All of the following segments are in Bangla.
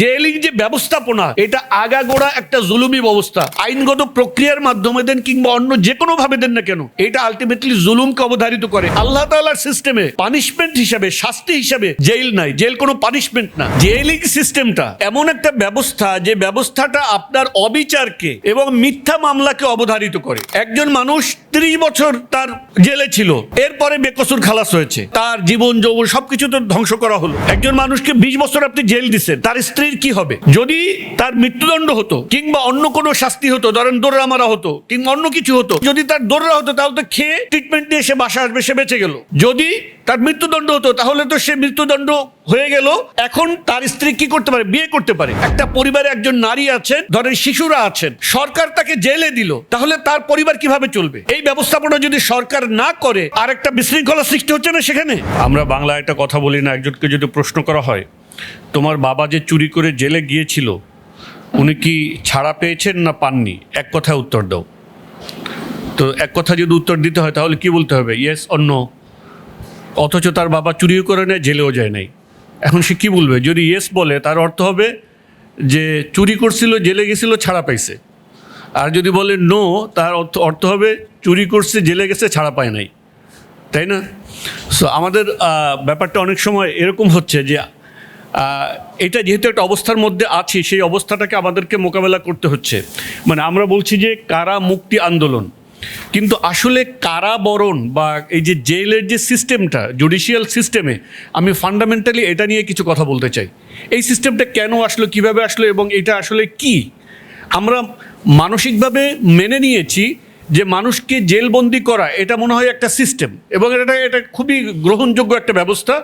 জেলিং যে ব্যবস্থাপনা, এটা আগাগোড়া একটা জুলুমি ব্যবস্থা। আইনগত প্রক্রিয়ার মাধ্যমে দেন কিংবা অন্য যে কোনো ভাবে দেন না কেন, এটা আলটিমেটলি জুলুমকে অবধারিত করে। আল্লাহ তাআলার সিস্টেমে পানিশমেন্ট হিসাবে, শাস্তি হিসাবে জেল নাই, জেল কোনো পানিশমেন্ট না। জেলিং সিস্টেমটা এমন একটা ব্যবস্থা যে ব্যবস্থাটা আপনার অবিচারকে এবং মিথ্যা মামলাকে অবধারিত করে। একজন মানুষ 30 বছর তার জেলে ছিল, এরপরে বেকসুর খালাস হয়েছে, তার জীবন যৌবন সবকিছু তো ধ্বংস করা হলো। একজন মানুষকে 20 বছর আপনি জেল দিচ্ছেন, তার স্ত্রীর কি হবে? যদি তার মৃত্যুদণ্ড হতো কিংবা অন্য কোনো শাস্তি হতো, ধরেন দৌড়া মারা হতো কিংবা অন্য কিছু হতো, যদি তার দৌড়া হতো তাহলে তো খেয়ে ট্রিটমেন্ট নিয়ে সে বাসা আসবে, সে বেঁচে গেল। যদি তার মৃত্যুদণ্ড হতো তাহলে তো সে মৃত্যুদণ্ড হয়ে গেল। এখন তার স্ত্রী কি করতে পারে? বিয়ে করতে পারে। একটা পরিবারে একজন নারী আছেন, ধরেন শিশুরা আছেন, সরকার তাকে জেলে দিল, তাহলে তার পরিবার কিভাবে চলবে? এই ব্যবস্থাপনা যদি সরকার না করে, আর একটা বিশৃঙ্খলা সৃষ্টি হচ্ছে না সেখানে। আমরা বাংলায় একটা কথা বলি না, একজনকে যদি প্রশ্ন করা হয়, তোমার বাবা যে চুরি করে জেলে গিয়েছিল উনি কি ছাড়া পেয়েছেন না পাননি, এক কথায় উত্তর দাও। তো এক কথা যদি উত্তর দিতে হয় তাহলে কি বলতে হবে? Yes or no. অথচ তার বাবা চুরিও করে নেয়, জেলেও যায় নাই। এখন সে কি বলবে? যদি ইয়েস বলে তার অর্থ হবে যে চুরি করছিল, জেলে গেছিল, ছাড়া পাইছে। আর যদি বলে নো, তার অর্থ হবে চুরি করছে, জেলে গেছে, ছাড়া পায় নাই। তাই না? সো আমাদের ব্যাপারটা অনেক সময় এরকম হচ্ছে যে এটা যেহেতু একটা অবস্থার মধ্যে আছি, সেই অবস্থাটাকে আমাদেরকে মোকাবেলা করতে হচ্ছে। মানে আমরা বলছি যে কারা মুক্তি আন্দোলন, কিন্তু আসলে কারাবরণ বা এই যে জেলের যে সিস্টেমটা, জুডিশিয়াল সিস্টেমে, আমি ফান্ডামেন্টালি এটা নিয়ে কিছু কথা বলতে চাই। এই সিস্টেমটা কেন আসলো, কিভাবে আসলো এবং এটা আসলে কি? আমরা মানসিকভাবে মেনে নিয়েছি যে মানুষকে জেলবন্দি করা এটা মনে হয় একটা সিস্টেম, এবং এটা খুবই গ্রহণযোগ্য একটা ব্যবস্থা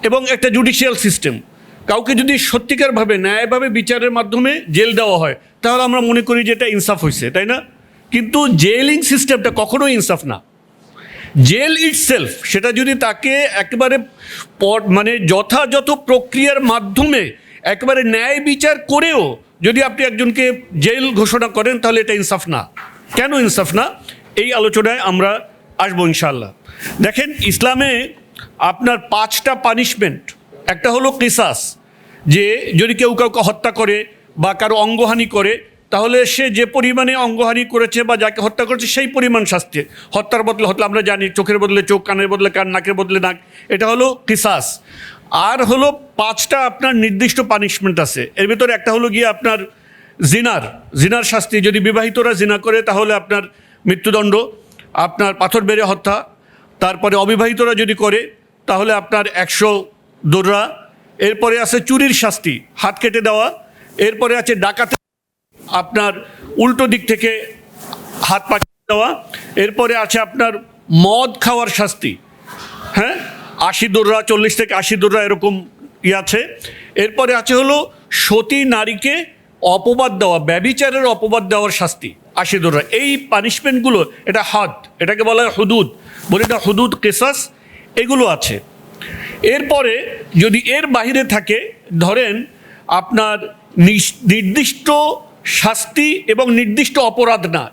এবং একটা জুডিশিয়াল সিস্টেম। কাউকে যদি সত্যিকারভাবে ন্যায়ভাবে বিচারের মাধ্যমে জেল দেওয়া হয় তাহলে আমরা মনে করি যে এটা ইনসাফ হয়েছে, তাই না? কিন্তু জেলিং সিস্টেমটা কখনোই ইনসাফ না। জেল ইটসেলফ, সেটা যদি তাকে একেবারে মানে যথাযথ প্রক্রিয়ার মাধ্যমে একেবারে ন্যায় বিচার করেও যদি আপনি একজনকে জেল ঘোষণা করেন তাহলে এটা ইনসাফ না। কেন ইনসাফ না? এই আলোচনায় আমরা আসবো ইনশাআল্লাহ। দেখেন, ইসলামে আপনার 5টা পানিশমেন্ট। একটা হলো কিসাস, যে যদি কেউ কাউকে হত্যা করে বা কারো অঙ্গহানি করে তাহলে সে যে পরিমাণে অঙ্গহানি করেছে বা যাকে হত্যা করেছে সেই পরিমাণ শাস্তি। হত্যার বদলে হত্যা, আমরা জানি চোখের বদলে চোখ, কানের বদলে কান, নাকের বদলে নাক, এটা হলো কিসাস। আর হলো 5টা আপনার নির্দিষ্ট পানিশমেন্ট আছে। এর ভিতরে একটা হলো গিয়ে আপনার জিনার শাস্তি। যদি বিবাহিতরা জিনা করে তাহলে আপনার মৃত্যুদণ্ড, আপনার পাথর বেড়ে হত্যা। তারপরে অবিবাহিতরা যদি করে তাহলে আপনার 100 দৌড়া। এরপরে আছে চুরির শাস্তি, হাত কেটে দেওয়া। এরপরে আছে ডাকাতি, আপনার উল্টো দিক থেকে হাত পা দেওয়া। এরপরে আছে আপনার মদ খাওয়ার শাস্তি, হ্যাঁ, 80 দৌড়া, 40 থেকে 80 দৌড়া এরকম আছে। এরপরে আছে হলো সতী নারীকে অপবাদ দেওয়া, ব্যভিচারের অপবাদ দেওয়ার শাস্তি, 80 দৌড়া। এই পানিশমেন্টগুলো, এটা হদ, এটাকে বলা হয় হুদুদ, বলি না হুদুদ, কেসাস, এগুলো আছে। এরপরে যদি এর বাহিরে থাকে, ধরেন আপনার নির্দিষ্ট শাস্তি এবং নির্দিষ্ট অপরাধ না,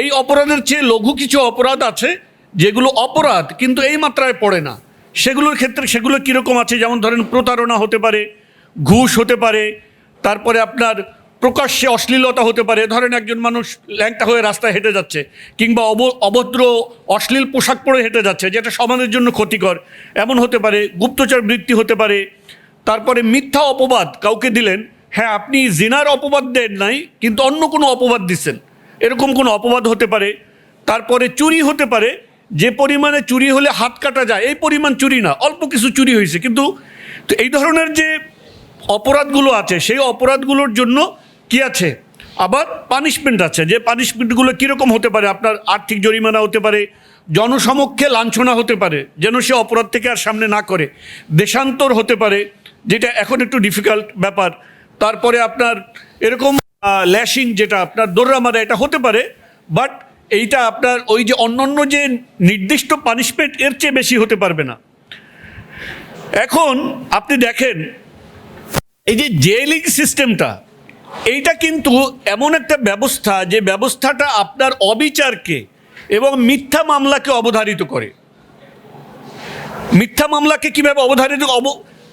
এই অপরাধের চেয়ে লঘু কিছু অপরাধ আছে যেগুলো অপরাধ কিন্তু এই মাত্রায় পড়ে না, সেগুলোর ক্ষেত্রে সেগুলো কীরকম আছে? যেমন ধরেন প্রতারণা হতে পারে, ঘুষ হতে পারে, তারপরে আপনার প্রকাশ্যে অশ্লীলতা হতে পারে। ধরেন একজন মানুষ ল্যাংটা হয়ে রাস্তায় হেঁটে যাচ্ছে কিংবা অভদ্র অশ্লীল পোশাক পরে হেঁটে যাচ্ছে, যেটা সমাজের জন্য ক্ষতিকর, এমন হতে পারে। গুপ্তচর বৃত্তি হতে পারে। তারপরে মিথ্যা অপবাদ কাউকে দিলেন, হ্যাঁ আপনি জিনার অপবাদ দেন নাই কিন্তু অন্য কোনো অপবাদ দিচ্ছেন, এরকম কোনো অপবাদ হতে পারে। তারপরে চুরি হতে পারে, যে পরিমাণে চুরি হলে হাত কাটা যায় এই পরিমাণ চুরি না, অল্প কিছু চুরি হয়েছে কিন্তু। তো এই ধরনের যে অপরাধগুলো আছে সেই অপরাধগুলোর জন্য কি আছে? আবার পানিশমেন্ট আছে। যে পানিশমেন্টগুলো কীরকম হতে পারে? আপনার আর্থিক জরিমানা হতে পারে, জনসমক্ষে লাঞ্ছনা হতে পারে যেন সে অপরাধ থেকে আর সামনে না করে, দেশান্তর হতে পারে, যেটা এখন একটু ডিফিকাল্ট ব্যাপার। তারপরে আপনার এরকম ল্যাশিং, যেটা আপনার দৌড়া মারা, এটা হতে পারে। বাট এইটা আপনার ওই যে অন্যান্য যে নির্দিষ্ট পানিশমেন্ট এর চেয়ে বেশি হতে পারবে না। এখন আপনি দেখেন এই যে জেলিং সিস্টেমটা, এইটা কিন্তু এমন একটা ব্যবস্থা যে ব্যবস্থাটা আপনার অবিচারকে এবং মিথ্যা মামলাকে অবধারিত করে। মিথ্যা মামলাকে কীভাবে অবধারিত?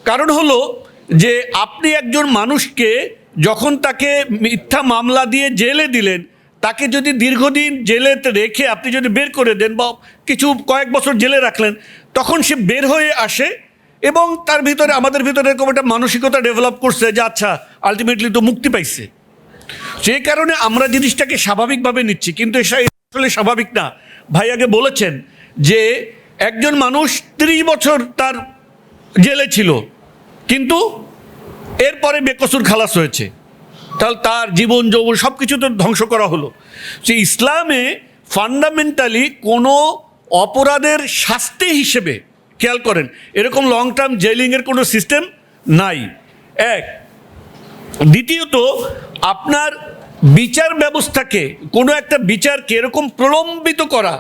কারণ হলো যে আপনি একজন মানুষকে যখন তাকে মিথ্যা মামলা দিয়ে জেলে দিলেন, তাকে যদি দীর্ঘদিন জেলেতে রেখে আপনি যদি বের করে দেন বা কিছু কয়েক বছর জেলে রাখলেন, তখন সে বের হয়ে আসে এবং তার ভিতরে আমাদের ভিতরে এরকম একটা মানসিকতা ডেভেলপ করছে যে আচ্ছা আলটিমেটলি তো মুক্তি পাইছে। সেই কারণে আমরা জিনিসটাকে স্বাভাবিকভাবে নিচ্ছি, কিন্তু এটা আসলে স্বাভাবিক না। ভাই আগে বলেছেন যে একজন মানুষ 30 বছর তার জেলে ছিল, কিন্তু এরপরে বেকসুর খালাস হয়েছে, তাহলে তার জীবন যৌবন সব কিছু তো ধ্বংস করা হলো। সে ইসলামে ফান্ডামেন্টালি কোনো অপরাধের শাস্তি হিসেবে, খেয়াল করেন, এরকম লং টার্ম জেলিংয়ের কোনো সিস্টেম নাই। এক, দ্বিতীয়ত আপনার বিচার ব্যবস্থাকে, কোনো একটা বিচারকে এরকম প্রলম্বিত করা,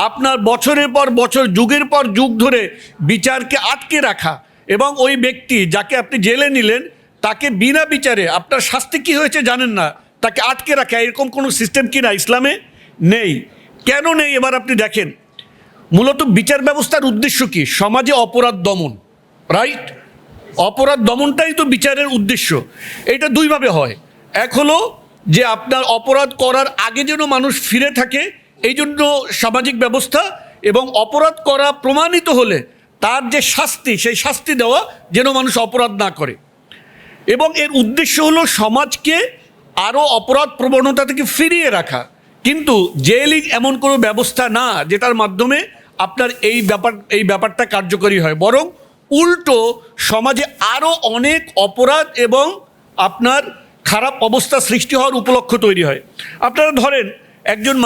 আপনার বছরের পর বছর যুগের পর যুগ ধরে বিচারকে আটকে রাখা এবং ওই ব্যক্তি যাকে আপনি জেলে নিলেন তাকে বিনা বিচারে আপনার শাস্তি কী হয়েছে জানেন না, তাকে আটকে রাখা, এরকম কোনো সিস্টেম কি না ইসলামে নেই। কেন নেই এবার আপনি দেখেন। মূলত বিচার ব্যবস্থার উদ্দেশ্য কি? সমাজে অপরাধ দমন, রাইট? অপরাধ দমনটাই তো বিচারের উদ্দেশ্য। এটা দুইভাবে হয়। এক হলো যে আপনার অপরাধ করার আগে যেন মানুষ ফিরে থাকে, এই জন্য সামাজিক ব্যবস্থা, এবং অপরাধ করা প্রমাণিত হলে তার যে শাস্তি, সেই শাস্তি দেওয়া যেন মানুষ অপরাধ না করে। এবং এর উদ্দেশ্য হলো সমাজকে আরও অপরাধ প্রবণতা থেকে ফিরিয়ে রাখা। কিন্তু জেলিং এমন কোনো ব্যবস্থা না যেটার মাধ্যমে আপনার এই ব্যাপারটা কার্যকরী হয়, বরং উল্টো সমাজে আরও অনেক অপরাধ এবং আপনার খারাপ অবস্থা সৃষ্টি হওয়ার উপলক্ষ তৈরি হয়। আপনারা ধরেন একজন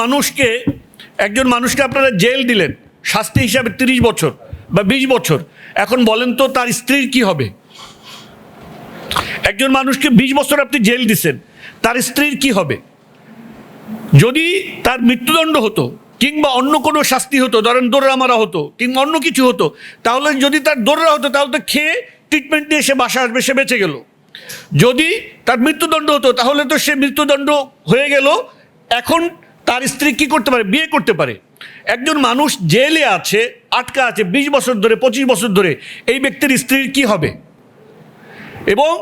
মানুষকে আপনারা জেল দিলেন শাস্তি হিসাবে 30 বছর বা 20 বছর। এখন বলেন তো তার স্ত্রীর কি হবে? একজন মানুষকে 20 বছর আপনি জেল দিচ্ছেন, তার স্ত্রীর কি হবে? যদি তার মৃত্যুদণ্ড হতো কিংবা অন্য কোনো শাস্তি হতো, ধরেন দৌড়া মারা হতো কিংবা অন্য কিছু হতো, তাহলে যদি তার দৌড়া হতো তাহলে তো খেয়ে ট্রিটমেন্ট নিয়ে সে বাসা আসবে, সে বেঁচে গেল। যদি তার মৃত্যুদণ্ড হতো তাহলে তো সে মৃত্যুদণ্ড হয়ে গেল, এখন তার স্ত্রী কি করতে পারে? বিয়ে করতে পারে। একজন মানুষ জেলে আছে, আটকা আছে 20 বছর ধরে, 25 বছর ধরে, এই ব্যক্তির স্ত্রীর কি হবে? এবং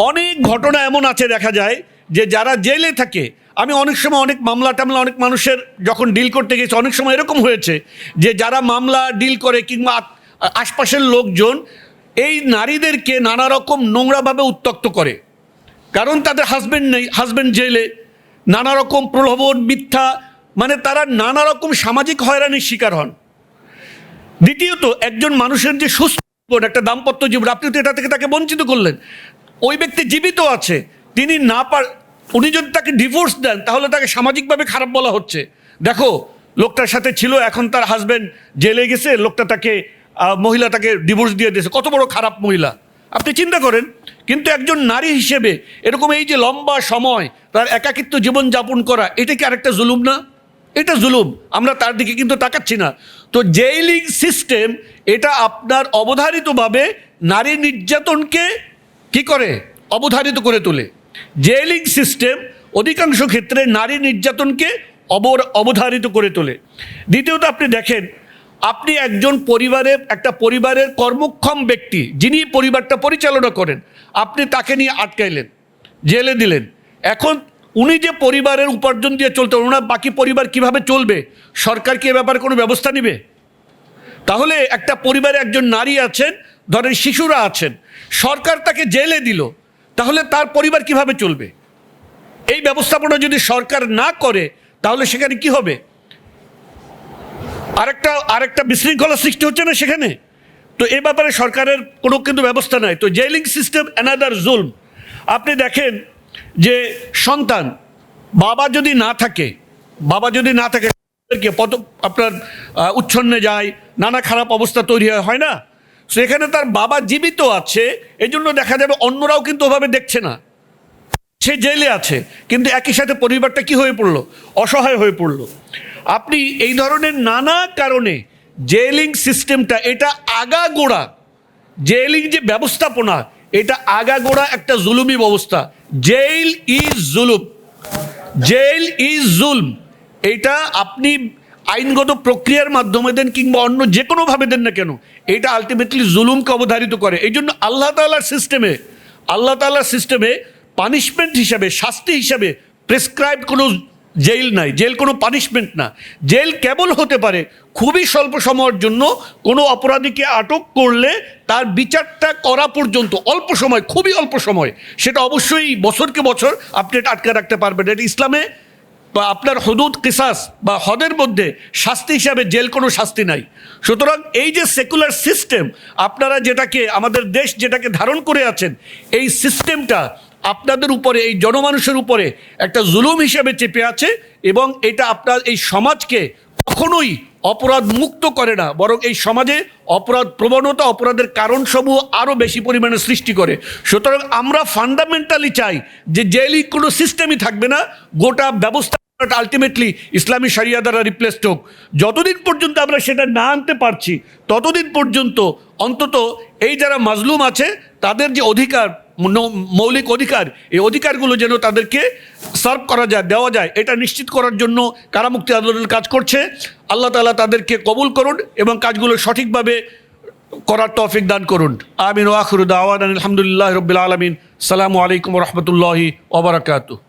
অনেক ঘটনা এমন আছে দেখা যায় যে যারা জেলে থাকে, আমি অনেক সময় অনেক মামলা টামলা অনেক মানুষের যখন ডিল করতে গেছি, অনেক সময় এরকম হয়েছে যে যারা মামলা ডিল করে কিংবা আশপাশের লোকজন এই নারীদেরকে নানা রকম নোংরাভাবে উত্ত্যক্ত করে, কারণ তাদের হাজব্যান্ড নেই, হাজব্যান্ড জেলে, নানা রকম প্রলোভন, মিথ্যা, মানে তারা নানা রকম সামাজিক হয়রানির শিকার হন। দ্বিতীয়ত একজন মানুষের যে সুস্থ একটা দাম্পত্য জীবন, আপনি তো এটা থেকে তাকে বঞ্চিত করলেন। ওই ব্যক্তি জীবিত আছে, তিনি উনি যদি তাকে ডিভোর্স দেন তাহলে তাকে সামাজিকভাবে খারাপ বলা হচ্ছে। দেখো লোকটার সাথে ছিল, এখন তার হাজব্যান্ড জেলে গেছে, মহিলা তাকে ডিভোর্স দিয়ে দিয়েছে, কত বড় খারাপ মহিলা আপনি চিন্তা করেন। কিন্তু একজন নারী হিসেবে এরকম এই যে লম্বা সময় তার একাকিত্ব জীবন যাপন করা, এটা কি আরেকটা জুলুম না? এটা জুলুম, আমরা তার দিকে কিন্তু তাকাচ্ছি না। তো জেইলিং সিস্টেম এটা আপনার অবধারিতভাবে নারী নির্যাতনকে কি করে? অবধারিত করে তোলে। জেইলিং সিস্টেম অধিকাংশ ক্ষেত্রে নারী নির্যাতনকে অবধারিত করে তোলে। দ্বিতীয়ত আপনি দেখেন, আপনি একটা পরিবারের কর্মক্ষম ব্যক্তি, যিনি পরিবারটা পরিচালনা করেন, আপনি তাকে নিয়ে আটকাইলেন, জেলে দিলেন। এখন উনি যে পরিবারের উপার্জন দিয়ে চলতে, ওনার বাকি পরিবার কিভাবে চলবে? সরকার কি এ ব্যাপারে কোনো ব্যবস্থা নেবে? তাহলে একটা পরিবারে একজন নারী আছেন, ধরেন শিশুরা আছেন, সরকার তাকে জেলে দিল, তাহলে তার পরিবার কিভাবে চলবে? এই ব্যবস্থাপনা যদি সরকার না করে তাহলে সেখানে কি হবে? আরেকটা বিশৃঙ্খলা সৃষ্টি হচ্ছে না সেখানে? তো এ ব্যাপারে সরকারের কোনো কিন্তু ব্যবস্থা নাই। তো জেইলিং সিস্টেম অ্যানাদার জুলম। আপনি দেখেন যে সন্তান, বাবা যদি না থাকে আপনার উচ্ছন্নে যায়, নানা খারাপ অবস্থা তৈরি হয় না? সেখানে তার বাবা জীবিত আছে, এই জন্য দেখা যাবে অন্যরাও কিন্তু ওভাবে দেখছে না, সে জেলে আছে, কিন্তু একই সাথে পরিবারটা কি হয়ে পড়লো? অসহায় হয়ে পড়লো। আপনি এই ধরনের নানা কারণে জেইলিং সিস্টেমটা, এটা আগাগোড়া জেইলিং যে ব্যবস্থাপনা, এটা আগাগোড়া একটা জুলুমি ব্যবস্থা। জেইল ইজ জুলুম, জেইল ইজ জুলম। এটা আপনি আইনগত প্রক্রিয়ার মাধ্যমে দেন কিংবা অন্য যে কোনোভাবে দেন না কেন, এটা আলটিমেটলি জুলুমকে অবধারিত করে। এই জন্য আল্লাহ তাআলার সিস্টেমে আল্লাহ তাআলার সিস্টেমে পানিশমেন্ট হিসাবে, শাস্তি হিসাবে প্রেসক্রাইব কোনো জেল নাই। জেল কোনো পানিশমেন্ট না। জেল কেবল হতে পারে খুবই স্বল্প সময়ের জন্য, কোনো অপরাধীকে আটক করলে তার বিচারটা করা পর্যন্ত অল্প সময়, খুবই অল্প সময়। সেটা অবশ্যই বছরকে বছর আপনি এটা আটকে রাখতে পারবেন। এটা ইসলামে বা আপনার হুদুদ কিসাস বা হদের মধ্যে শাস্তি হিসাবে জেল কোনো শাস্তি নাই। সুতরাং এই যে সেকুলার সিস্টেম, আপনারা যেটাকে, আমাদের দেশ যেটাকে ধারণ করে আছেন, এই সিস্টেমটা আপনাদের উপরে, এই জনমানুষের উপরে একটা জুলুম হিসেবে চেপে আছে, এবং এটা আপনার এই সমাজকে কখনোই অপরাধ মুক্ত করে না, বরং এই সমাজে অপরাধ প্রবণতা, অপরাধের কারণসমূহ আরও বেশি পরিমাণে সৃষ্টি করে। সুতরাং আমরা ফান্ডামেন্টালি চাই যে জেলই কোনো সিস্টেমই থাকবে না, গোটা ব্যবস্থা আলটিমেটলি ইসলামী শরিয়া দ্বারা রিপ্লেসড হোক। যতদিন পর্যন্ত আমরা সেটা না আনতে পারছি, ততদিন পর্যন্ত অন্তত এই যারা মাজলুম আছে তাদের যে অধিকার, মৌলিক অধিকার, এই অধিকারগুলো যেন তাদেরকে সার্ভ করা যায়, দেওয়া যায়, এটা নিশ্চিত করার জন্য কারামুক্তি আন্দোলন কাজ করছে। আল্লাহ তাআলা তাদেরকে কবুল করুন এবং কাজগুলো সঠিকভাবে করার তৌফিক দান করুন। আমিন ওয়া আখিরু দাওয়ানা আলহামদুলিল্লাহি রাব্বিল আলামিন। আসসালামু আলাইকুম ওয়া রাহমাতুল্লাহি ওয়া বারাকাতুহু।